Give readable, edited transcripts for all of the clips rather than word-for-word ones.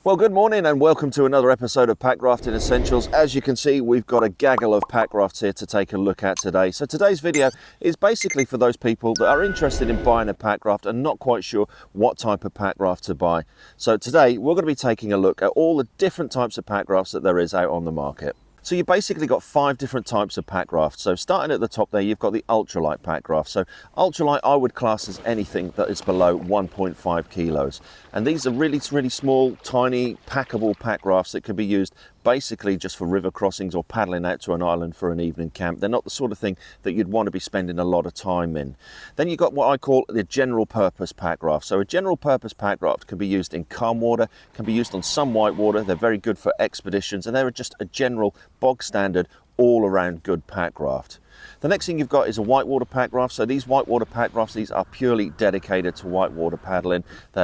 Well, good morning and welcome to another episode of Packrafting Essentials. As you can see, we've got a gaggle of Packrafts here to take a look at today. So today's video is basically for those people that are interested in buying a Packraft and not quite sure what type of Packraft to buy. So today we're going to be taking a look at all the different types of Packrafts that there is out on the market. So you've basically got 5 different types of Packraft. So starting at the top there, you've got the ultralight Packraft. So ultralight I would class as anything that is below 1.5 kilos. And these are really small, tiny, packable Packrafts that can be used basically just for river crossings or paddling out to an island for an evening camp. They're not the sort of thing that you'd want to be spending a lot of time in. Then you've got what I call the general purpose Packraft. So a general purpose Packraft can be used in calm water, can be used on some whitewater. They're very good for expeditions and they're just a general bog standard all around good Packraft. The next thing you've got is a whitewater Packraft. So these whitewater Packrafts, these are purely dedicated to whitewater paddling.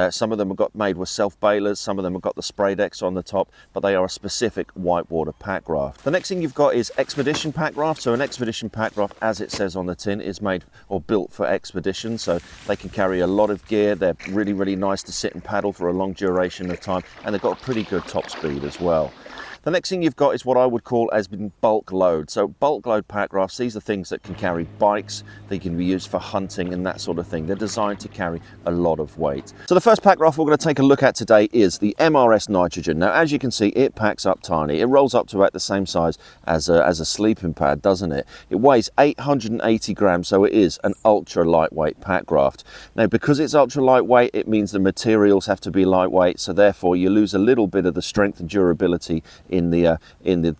Some of them have got made with self-bailers, some of them have got the spray decks on the top, but they are a specific whitewater Packraft. The next thing you've got is expedition Packraft. So an expedition Packraft, as it says on the tin, is made or built for expedition. So they can carry a lot of gear. They're really nice to sit and paddle for a long duration of time, and they've got a pretty good top speed as well. The next thing you've got is what I would call as being bulk load. So bulk load Packrafts, these are things that can carry bikes, they can be used for hunting and that sort of thing. They're designed to carry a lot of weight. So the first Packraft we're going to take a look at today is the MRS Nitrogen. Now as you can see, it packs up tiny. It rolls up to about the same size as a sleeping pad, doesn't it? It weighs 880 grams, so it is an ultra lightweight Packraft. Now because it's ultra lightweight, it means the materials have to be lightweight, so therefore you lose a little bit of the strength and durability in the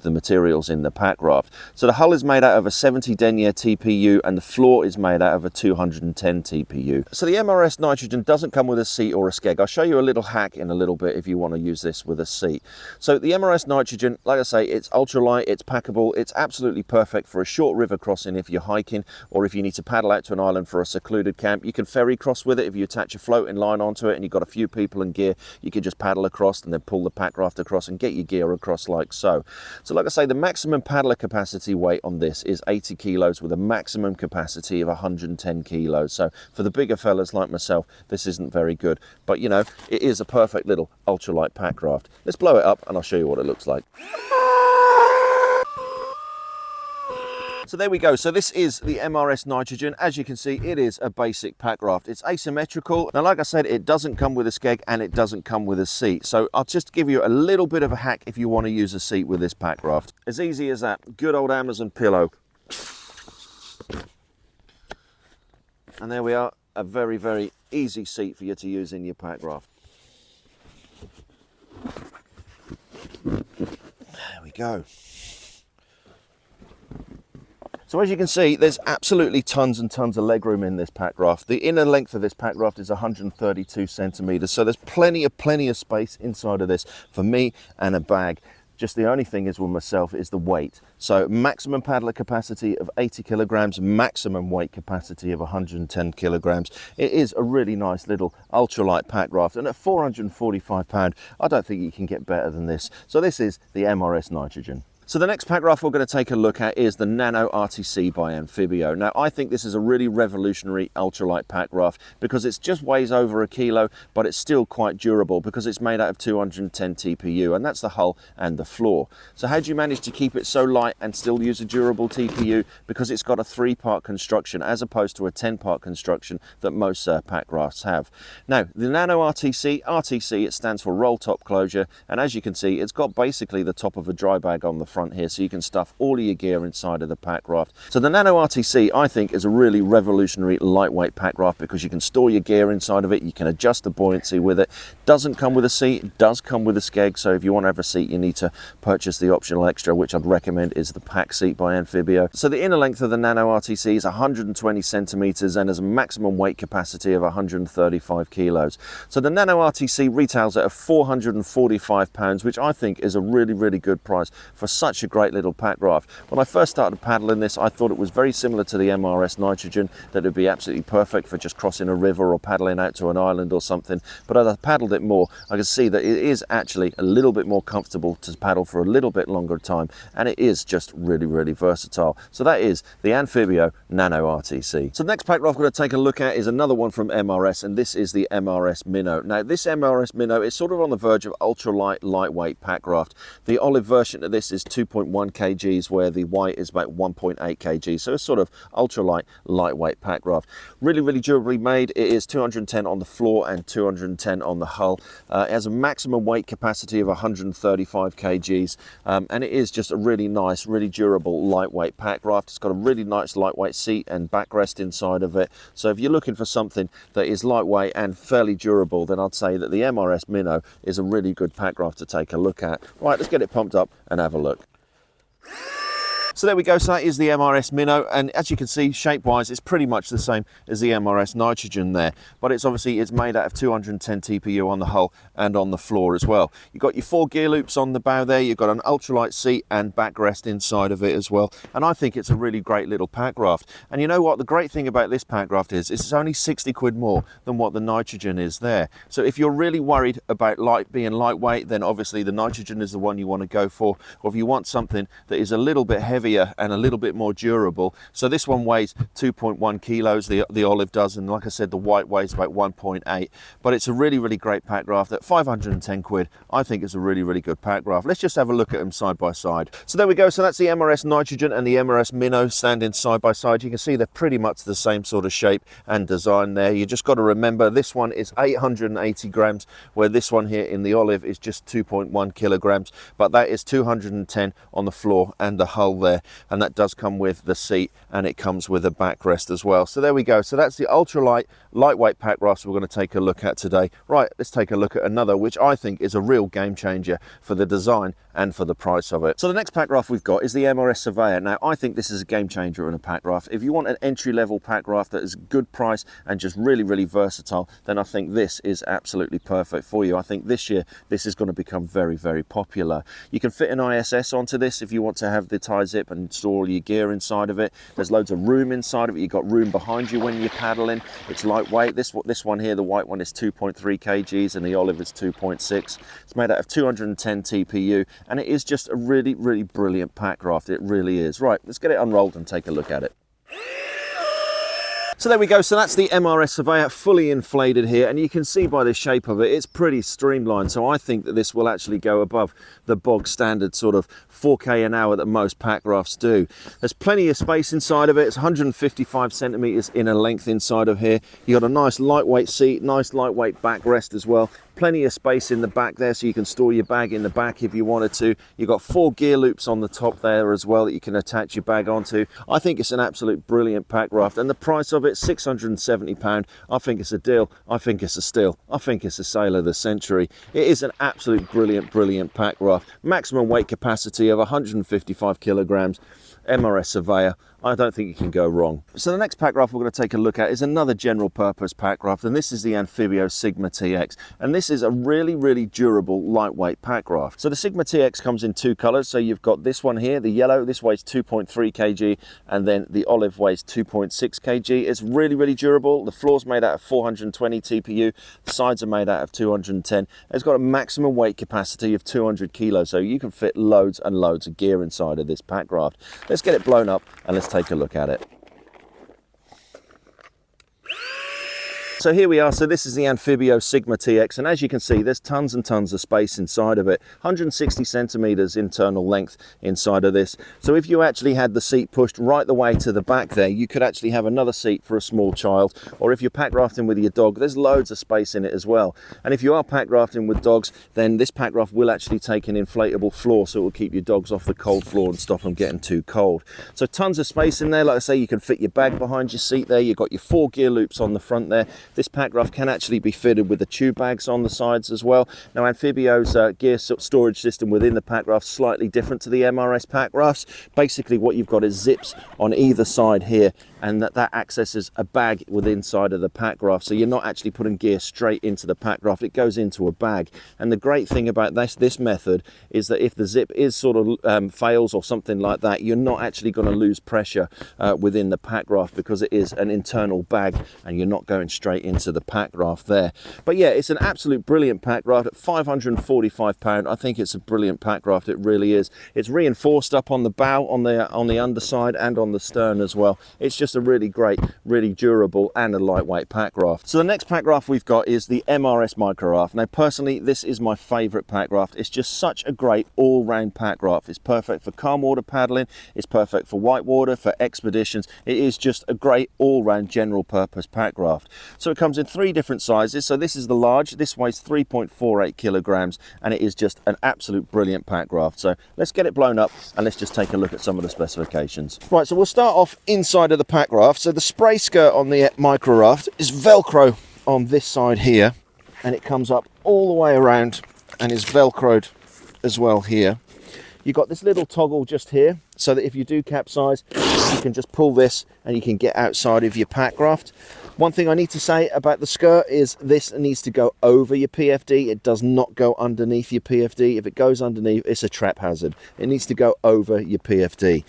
materials in the Packraft. So the hull is made out of a 70 denier TPU and the floor is made out of a 210 TPU. So the MRS Nitrogen doesn't come with a seat or a skeg. I'll show you a little hack in a little bit if you want to use this with a seat. So the MRS Nitrogen, like I say, it's ultralight, it's packable, it's absolutely perfect for a short river crossing if you're hiking or if you need to paddle out to an island for a secluded camp. You can ferry cross with it if you attach a floating line onto it and you've got a few people and gear. You can just paddle across and then pull the Packraft across and get your gear across like so. So like I say, the maximum paddler capacity weight on this is 80 kilos with a maximum capacity of 110 kilos. So for the bigger fellas like myself, this isn't very good, but you know, it is a perfect little ultralight Packraft. Let's blow it up and I'll show you what it looks like. So there we go. So this is the MRS Nitrogen. As you can see, it is a basic Packraft. It's asymmetrical. Now, like I said, it doesn't come with a skeg and it doesn't come with a seat. So I'll just give you a little bit of a hack if you want to use a seat with this Packraft. As easy as that. Good old Amazon pillow. And there we are. A very easy seat for you to use in your Packraft. There we go. So as you can see, there's absolutely tons and tons of legroom in this Packraft. The inner length of this Packraft is 132 centimeters, so there's plenty of space inside of this for me and a bag. Just the only thing is with myself is the weight. So maximum paddler capacity of 80 kilograms, maximum weight capacity of 110 kilograms. It is a really nice little ultralight Packraft, and at 445 pound, I don't think you can get better than this. So this is the MRS Nitrogen. So the next Packraft we're going to take a look at is the Nano RTC by Anfibio. Now I think this is a really revolutionary ultralight Packraft because it just weighs over a kilo, but it's still quite durable because it's made out of 210 TPU, and that's the hull and the floor. So how do you manage to keep it so light and still use a durable TPU? Because it's got a 3-part construction as opposed to a 10-part construction that most Packrafts have. Now the Nano RTC, it stands for roll top closure, and as you can see, it's got basically the top of a dry bag on the front here, so you can stuff all of your gear inside of the Packraft. So the Nano RTC, I think, is a really revolutionary lightweight Packraft because you can store your gear inside of it, you can adjust the buoyancy with it. Doesn't come with a seat, it does come with a skeg, so if you want to have a seat you need to purchase the optional extra, which I'd recommend is the Pack seat by Anfibio. So the inner length of the Nano RTC is 120 centimeters and has a maximum weight capacity of 135 kilos. So the Nano RTC retails at £445, which I think is a really good price for such a great little Packraft. When I first started paddling this, I thought it was very similar to the MRS Nitrogen, that it would be absolutely perfect for just crossing a river or paddling out to an island or something. But as I paddled it more, I can see that it is actually a little bit more comfortable to paddle for a little bit longer time, and it is just really, really versatile. So that is the Anfibio Nano RTC. So the next Packraft I'm going to take a look at is another one from MRS, and this is the MRS Minnow. Now this MRS Minnow is sort of on the verge of ultralight, lightweight Packraft. The olive version of this is 2.1 kgs, where the white is about 1.8 kg. So it's sort of ultralight, lightweight Packraft. Really, really durably made. It is 210 on the floor and 210 on the hull. It has a maximum weight capacity of 135 kgs, and it is just a really nice, really durable, lightweight Packraft. It's got a really nice lightweight seat and backrest inside of it. So if you're looking for something that is lightweight and fairly durable, then I'd say that the MRS Minnow is a really good Packraft to take a look at. Right, let's get it pumped up and have a look. So there we go, so that is the MRS Minnow, and as you can see, shape-wise, it's pretty much the same as the MRS Nitrogen there, but it's made out of 210 TPU on the hull and on the floor as well. You've got your 4 gear loops on the bow there, you've got an ultralight seat and backrest inside of it as well, and I think it's a really great little Packraft. And you know what, the great thing about this Packraft is it's only 60 quid more than what the Nitrogen is there. So if you're really worried about being lightweight, then obviously the Nitrogen is the one you want to go for, or if you want something that is a little bit heavier and a little bit more durable. So this one weighs 2.1 kilos, the olive does, and like I said, the white weighs about 1.8, but it's a really, really great Packraft at 510 quid. I think it's a really, really good Packraft. Let's just have a look at them side by side. So there we go, so that's the MRS Nitrogen and the MRS Minnow standing side by side. You can see they're pretty much the same sort of shape and design there. You just got to remember this one is 880 grams, where this one here in the olive is just 2.1 kilograms, but that is 210 on the floor and the hull there. And that does come with the seat, and it comes with a backrest as well. So there we go, so that's the ultralight, lightweight Packrafts we're going to take a look at today. Right, let's take a look at another which I think is a real game changer for the design and for the price of it. So the next Packraft we've got is the MRS Surveyor. Now I think this is a game changer in a Packraft. If you want an entry-level Packraft that is good price and just really, really versatile, then I think this is absolutely perfect for you. I think this year this is going to become very, very popular. You can fit an ISS onto this if you want to have the tie zip and store all your gear inside of it. There's loads of room inside of it. You've got room behind you when you're paddling. It's lightweight. This one here, the white one, is 2.3 kgs and the olive is 2.6. It's made out of 210 TPU, and it is just a really, really brilliant Packraft. It really is. Right, let's get it unrolled and take a look at it. So there we go, so that's the MRS Surveyor fully inflated here, and you can see by the shape of it, it's pretty streamlined. So I think that this will actually go above the bog standard sort of 4K an hour that most Packrafts do. There's plenty of space inside of it. It's 155 centimeters inner length inside of here. You got a nice lightweight seat, nice lightweight backrest as well. Plenty of space in the back there, so you can store your bag in the back if you wanted to. You've got 4 gear loops on the top there as well that you can attach your bag onto. I think it's an absolute brilliant Packraft, and the price of it, £670. I think it's a deal. I think it's a steal. I think it's a sale of the century. It is an absolute brilliant, brilliant Packraft. Maximum weight capacity of 155 kilograms. MRS Surveyor. I don't think you can go wrong. So the next Packraft we're going to take a look at is another general purpose Packraft, and this is the Anfibio Sigma TX, and this is a really, really durable lightweight Packraft. So the Sigma TX comes in 2 colors. So you've got this one here, the yellow. This weighs 2.3 kg, and then the olive weighs 2.6 kg. It's really, really durable. The floor's made out of 420 TPU. The sides are made out of 210. It's got a maximum weight capacity of 200 kilos, so you can fit loads and loads of gear inside of this Packraft. Let's get it blown up and let's take a look at it. So here we are, so this is the Anfibio Sigma TX, and as you can see, there's tons and tons of space inside of it. 160 centimeters internal length inside of this. So if you actually had the seat pushed right the way to the back there, you could actually have another seat for a small child, or if you're Packrafting with your dog, there's loads of space in it as well. And if you are Packrafting with dogs, then this Packraft will actually take an inflatable floor, so it will keep your dogs off the cold floor and stop them getting too cold. So tons of space in there. Like I say, you can fit your bag behind your seat there. You've got your 4 gear loops on the front there. This Packraft can actually be fitted with the tube bags on the sides as well. Now Anfibio's gear storage system within the Packraft is slightly different to the MRS Packrafts. Basically what you've got is zips on either side here, and that accesses a bag within inside of the Packraft, so you're not actually putting gear straight into the Packraft, it goes into a bag. And the great thing about this method is that if the zip is sort of fails or something like that, you're not actually going to lose pressure within the Packraft, because it is an internal bag and you're not going straight into the Packraft there. But yeah, it's an absolute brilliant Packraft at £545. I think it's a brilliant Packraft, it really is. It's reinforced up on the bow, on the underside and on the stern as well. It's just a really great, really durable and a lightweight Packraft. So the next Packraft we've got is the MRS Microraft. Now personally, this is my favourite Packraft. It's just such a great all-round Packraft. It's perfect for calm water paddling, it's perfect for whitewater, for expeditions. It is just a great all-round general purpose Packraft. So it comes in 3 different sizes. So this is the large, this weighs 3.48 kilograms, and it is just an absolute brilliant Packraft. So let's get it blown up and let's just take a look at some of the specifications. Right, so we'll start off inside of the Packraft. So the spray skirt on the Microraft is Velcro on this side here, and it comes up all the way around and is Velcroed as well here. You've got this little toggle just here, so that if you do capsize, you can just pull this and you can get outside of your Packraft. One thing I need to say about the skirt is this needs to go over your PFD. It does not go underneath your PFD. If it goes underneath, it's a trap hazard. It needs to go over your PFD.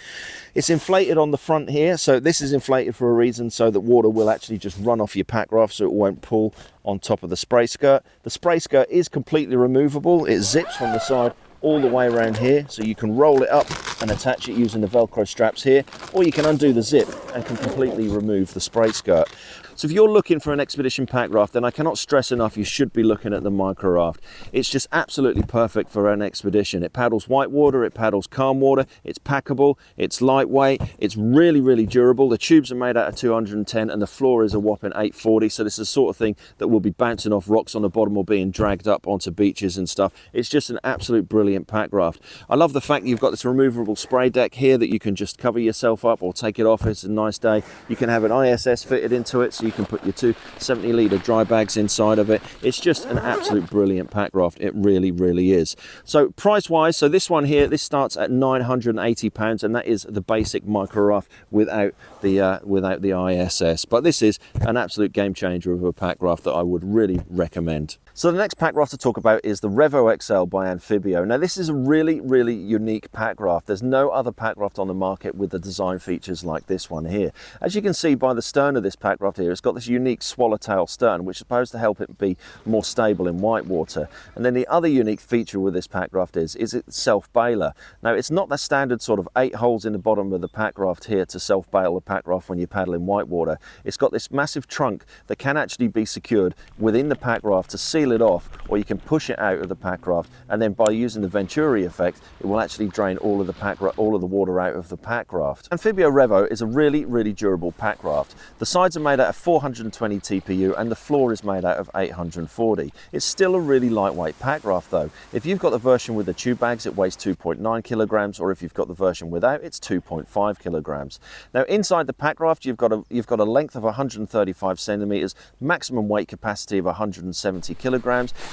It's inflated on the front here, so this is inflated for a reason, so that water will actually just run off your Packraft, so it won't pull on top of the spray skirt. The spray skirt is completely removable. It zips from the side all the way around here, so you can roll it up and attach it using the Velcro straps here, or you can undo the zip and can completely remove the spray skirt. So if you're looking for an expedition Packraft, then I cannot stress enough you should be looking at the Microraft. It's just absolutely perfect for an expedition. It paddles whitewater, it paddles calm water, it's packable, it's lightweight, it's really, really durable. The tubes are made out of 210 and the floor is a whopping 840, so this is the sort of thing that will be bouncing off rocks on the bottom or being dragged up onto beaches and stuff. It's just an absolute brilliant Packraft. I love the fact that you've got this removable spray deck here that you can just cover yourself up or take it off. It's a nice day. You can have an ISS fitted into it, so you can put your 2 70-litre dry bags inside of it. It's just an absolute brilliant Packraft. It really, really is. So price-wise, so this one here, this starts at £980, and that is the basic Microraft without the ISS. But this is an absolute game changer of a Packraft that I would really recommend. So the next Packraft to talk about is the Revo XL by Anfibio. Now this is a really, really unique Packraft. There's no other Packraft on the market with the design features like this one here. As you can see by the stern of this Packraft here, it's got this unique swallowtail stern, which is supposed to help it be more stable in whitewater. And then the other unique feature with this Packraft is it's self-bailer. Now it's not the standard sort of 8 holes in the bottom of the Packraft here to self-bail the Packraft when you paddle in whitewater. It's got this massive trunk that can actually be secured within the Packraft to seal it off, or you can push it out of the Packraft, and then by using the Venturi effect, it will actually drain all of the water out of the Packraft. Anfibio Revo is a really, really durable Packraft. The sides are made out of 420 TPU and the floor is made out of 840. It's still a really lightweight Packraft though. If you've got the version with the tube bags, it weighs 2.9 kilograms, or if you've got the version without, it's 2.5 kilograms. Now inside the Packraft, you've got a length of 135 centimeters, maximum weight capacity of 170 kilograms.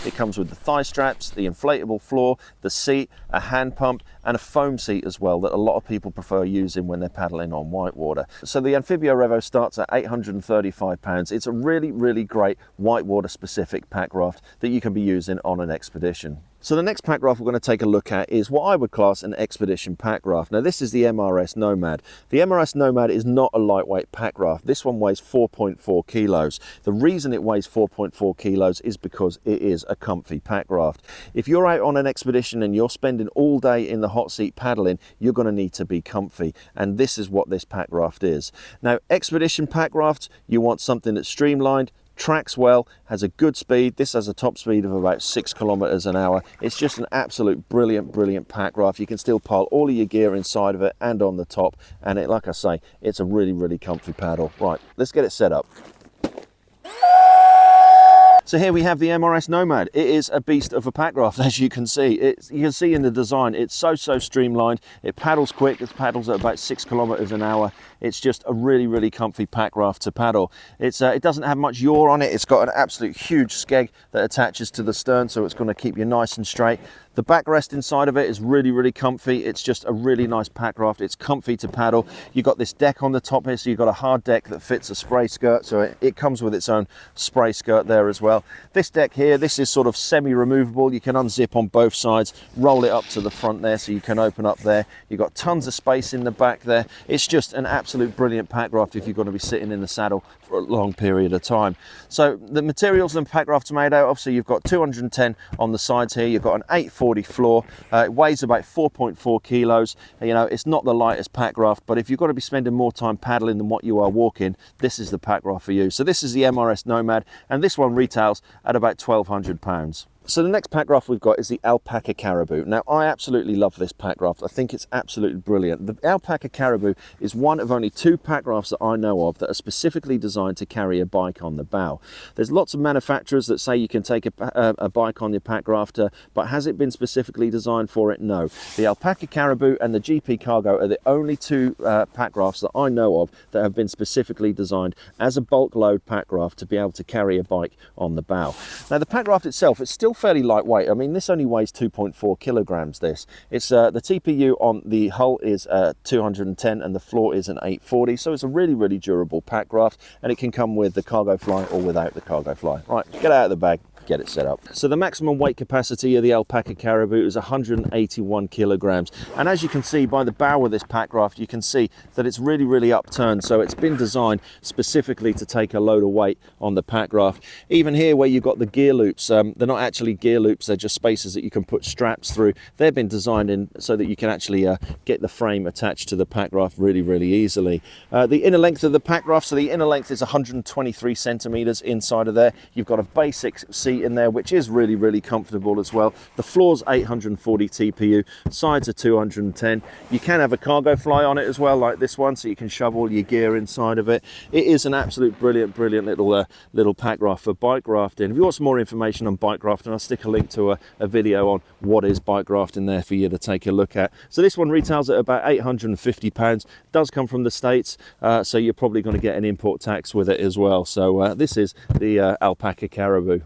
It comes with the thigh straps, the inflatable floor, the seat, a hand pump, and a foam seat as well that a lot of people prefer using when they're paddling on whitewater. So the Anfibio Revo starts at £835. It's a really, really great whitewater specific Packraft that you can be using on an expedition. So the next Packraft we're going to take a look at is what I would class an expedition Packraft. Now this is the MRS Nomad. The MRS Nomad is not a lightweight Packraft. This one weighs 4.4 kilos. The reason it weighs 4.4 kilos is because it is a comfy Packraft. If you're out on an expedition and you're spending all day in the hot seat paddling, you're going to need to be comfy, and this is what this Packraft is. Now expedition Packrafts, you want something that's streamlined, tracks well, has a good speed. This has a top speed of about 6 kilometers an hour. It's just an absolute brilliant Packraft. You can still pile all of your gear inside of it and on the top, and it, like I say, it's a really, really comfy paddle. Right, let's get it set up. So here we have the MRS Nomad. It is a beast of a Packraft, as you can see. You can see in the design, it's so streamlined. It paddles quick. It paddles at about 6 kilometers an hour. It's just a really comfy Packraft to paddle. It doesn't have much yaw on it. It's got an absolute huge skeg that attaches to the stern, so it's going to keep you nice and straight. The backrest inside of it is really comfy. It's just a really nice Packraft. It's comfy to paddle. You've got this deck on the top here, so you've got a hard deck that fits a spray skirt, so it comes with its own spray skirt there as well. This deck here, this is sort of semi-removable. You can unzip on both sides, roll it up to the front there, so you can open up there. You've got tons of space in the back there. It's just an absolute brilliant Packraft if you're going to be sitting in the saddle for a long period of time. So the materials the Packraft's made out of, so you've got 210 on the sides here. You've got an 840 floor. It weighs about 4.4 kilos. You know, it's not the lightest Packraft, but if you've got to be spending more time paddling than what you are walking, this is the Packraft for you. So this is the MRS Nomad, and this one retails at about £1,200. So the next Packraft we've got is the Alpacka Caribou. Now, I absolutely love this Packraft. I think it's absolutely brilliant. The Alpacka Caribou is one of only 2 Packrafts that I know of that are specifically designed to carry a bike on the bow. There's lots of manufacturers that say you can take a bike on your Packraft, but has it been specifically designed for it? No. The Alpacka Caribou and the GP Cargo are the only 2 Packrafts that I know of that have been specifically designed as a bulk load Packraft to be able to carry a bike on the bow. Now, the Packraft itself, it's still fairly lightweight. I mean, this only weighs 2.4 kilograms. The TPU on the hull is 210 and the floor is an 840, so it's a really durable Packraft, and it can come with the cargo fly or without the cargo fly. Right, get out of the bag, get it set up. So the maximum weight capacity of the Alpacka Caribou is 181 kilograms, and as you can see by the bow of this Packraft, you can see that it's really upturned, so it's been designed specifically to take a load of weight on the Packraft. Even here where you've got the gear loops, they're not actually gear loops, they're just spaces that you can put straps through. They've been designed in so that you can actually get the frame attached to the Packraft really easily. The inner length of the Packraft, so the inner length is 123 centimeters inside of there. You've got a basic seat in there, which is really comfortable as well. The floor's 840 TPU, sides are 210. You can have a cargo fly on it as well, like this one, so you can shove all your gear inside of it. It is an absolute brilliant little Packraft for bike rafting. If you want some more information on bike rafting, I'll stick a link to a video on what is bike rafting there for you to take a look at. So this one retails at about £850. Does come from the States, so you're probably going to get an import tax with it as well. So this is the Alpacka Caribou.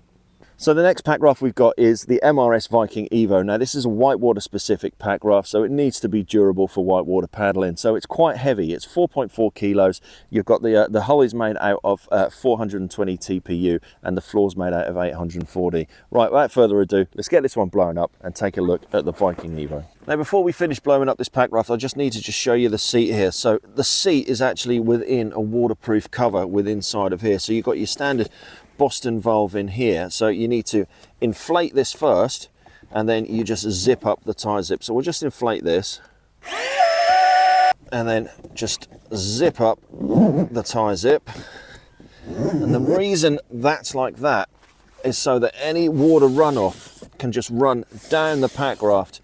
So the next Packraft we've got is the MRS Viking Evo. Now this is a whitewater specific Packraft, so it needs to be durable for whitewater paddling. So it's quite heavy. It's 4.4 kilos. You've got the hull is made out of 420 TPU and the floor's made out of 840. Right, without further ado, let's get this one blown up and take a look at the Viking Evo. Now before we finish blowing up this Packraft, I just need to show you the seat here. So the seat is actually within a waterproof cover within inside of here. So you've got your standard Boston valve in here, so you need to inflate this first and then you just zip up the tie zip. So we'll just inflate this and then just zip up the tie zip, and the reason that's like that is so that any water runoff can just run down the Packraft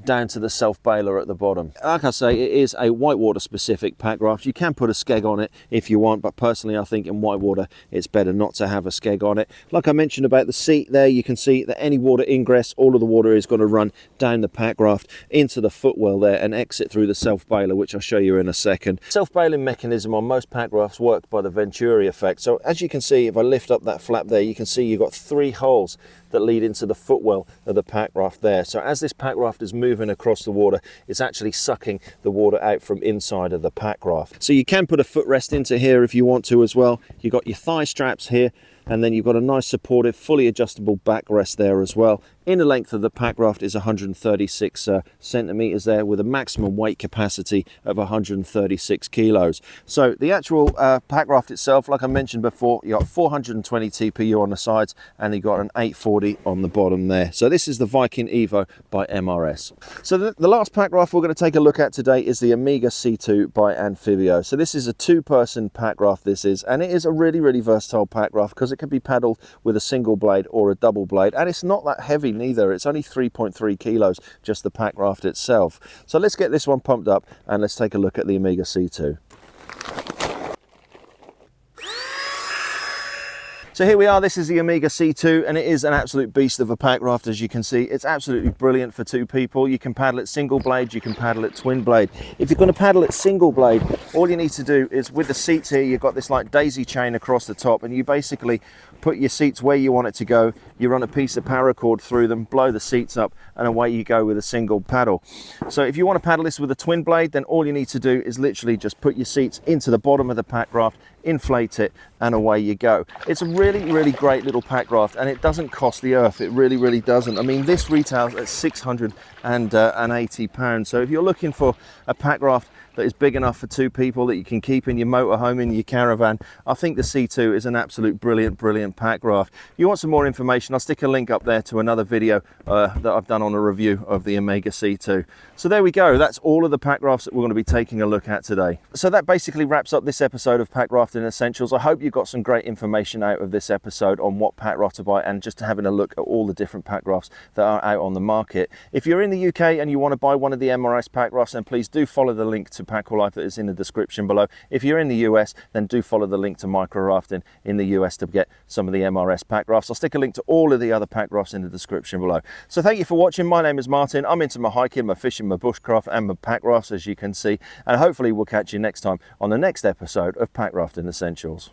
down to the self bailer at the bottom. Like I say, it is a whitewater specific Packraft. You can put a skeg on it if you want, but personally I think in whitewater it's better not to have a skeg on it. Like I mentioned about the seat there, you can see that any water ingress, all of the water is going to run down the Packraft into the footwell there and exit through the self bailer, which I'll show you in a second. Self bailing mechanism on most Packrafts worked by the Venturi effect. So as you can see, if I lift up that flap there, you can see you've got 3 holes that lead into the footwell of the Packraft there. So as this Packraft is moving across the water, it's actually sucking the water out from inside of the Packraft. So you can put a footrest into here if you want to as well. You've got your thigh straps here, and then you've got a nice supportive, fully adjustable backrest there as well. Inner length of the Packraft is 136 centimeters there, with a maximum weight capacity of 136 kilos. So the actual Packraft itself, like I mentioned before, you got 420 TPU on the sides and you got an 840 on the bottom there. So this is the Viking Evo by MRS. So the last Packraft we're going to take a look at today is the Omega C2 by Anfibio. So this is a 2-person Packraft, this is, and it is a really versatile Packraft because it can be paddled with a single blade or a double blade, and it's not that heavy neither. It's only 3.3 kilos, just the Packraft itself. So let's get this one pumped up and let's take a look at the Omega C2. So here we are, this is the Omega C2, and it is an absolute beast of a Packraft. As you can see, it's absolutely brilliant for 2 people. You can paddle it single blade, you can paddle it twin blade. If you're going to paddle it single blade, all you need to do is, with the seats here, you've got this like daisy chain across the top, and you basically put your seats where you want it to go. You run a piece of paracord through them, blow the seats up, and away you go with a single paddle. So if you want to paddle this with a twin blade, then all you need to do is literally just put your seats into the bottom of the Packraft, inflate it, and away you go. It's a really great little Packraft, and it doesn't cost the earth. It really doesn't. I mean, this retails at £680. So if you're looking for a Packraft that is big enough for 2 people that you can keep in your motorhome, in your caravan, I think the C2 is an absolute brilliant Packraft. If you want some more information, I'll stick a link up there to another video that I've done on a review of the Omega C2. So there we go, that's all of the Packrafts that we're going to be taking a look at today. So that basically wraps up this episode of Packrafting Essentials. I hope you got some great information out of this episode on what Packraft to buy, and just having a look at all the different Packrafts that are out on the market. If you're in the UK and you want to buy one of the MRS Packrafts, then please do follow the link to Packrafts that is in the description below. If you're in the US, then do follow the link to Microrafting in the US to get some of the MRS Packrafts. I'll stick a link to all of the other Packrafts in the description below. So thank you for watching. My name is Martin. I'm into my hiking, my fishing, my bushcraft, and my Packrafts, as you can see, and hopefully we'll catch you next time on the next episode of Packrafting Essentials.